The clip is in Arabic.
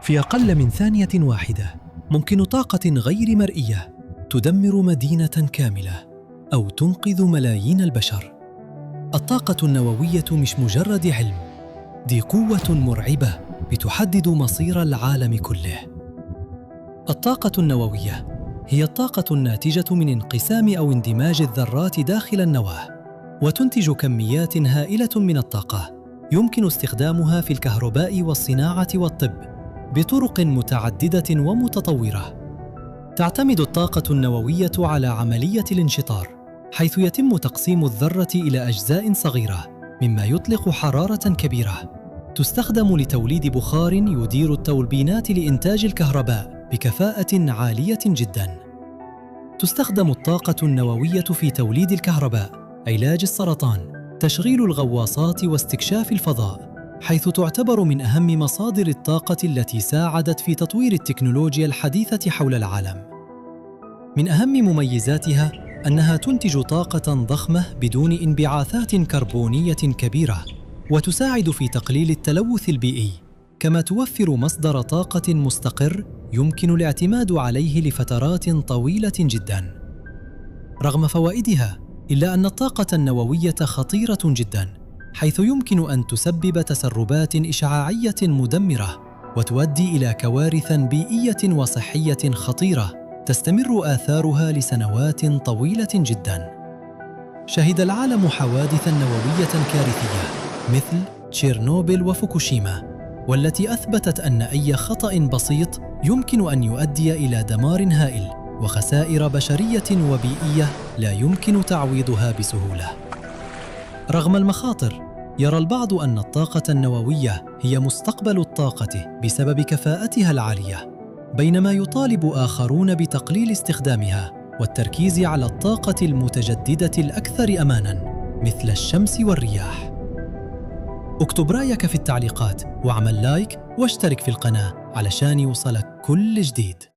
في أقل من ثانية واحدة ممكن طاقة غير مرئية تدمر مدينة كاملة أو تنقذ ملايين البشر. الطاقة النووية مش مجرد علم، دي قوة مرعبة بتحدد مصير العالم كله. الطاقة النووية هي الطاقة الناتجة من انقسام أو اندماج الذرات داخل النواة، وتنتج كميات هائلة من الطاقة يمكن استخدامها في الكهرباء والصناعة والطب بطرق متعددة ومتطورة. تعتمد الطاقة النووية على عملية الانشطار، حيث يتم تقسيم الذرة إلى أجزاء صغيرة مما يطلق حرارة كبيرة تستخدم لتوليد بخار يدير التوربينات لإنتاج الكهرباء بكفاءة عالية جداً. تستخدم الطاقة النووية في توليد الكهرباء، علاج السرطان، تشغيل الغواصات واستكشاف الفضاء، حيث تعتبر من أهم مصادر الطاقة التي ساعدت في تطوير التكنولوجيا الحديثة حول العالم. من أهم مميزاتها أنها تنتج طاقة ضخمة بدون انبعاثات كربونية كبيرة، وتساعد في تقليل التلوث البيئي، كما توفر مصدر طاقة مستقر يمكن الاعتماد عليه لفترات طويلة جداً. رغم فوائدها، إلا أن الطاقة النووية خطيرة جداً، حيث يمكن أن تسبب تسربات إشعاعية مدمرة وتؤدي إلى كوارث بيئية وصحية خطيرة تستمر آثارها لسنوات طويلة جداً. شهد العالم حوادثاً نووية كارثية مثل تشيرنوبل وفوكوشيما، والتي أثبتت أن أي خطأ بسيط يمكن أن يؤدي إلى دمار هائل وخسائر بشرية وبيئية لا يمكن تعويضها بسهولة. رغم المخاطر، يرى البعض أن الطاقة النووية هي مستقبل الطاقة بسبب كفاءتها العالية، بينما يطالب آخرون بتقليل استخدامها والتركيز على الطاقة المتجددة الأكثر أماناً مثل الشمس والرياح. اكتب رأيك في التعليقات واعمل لايك واشترك في القناة علشان يوصلك كل جديد.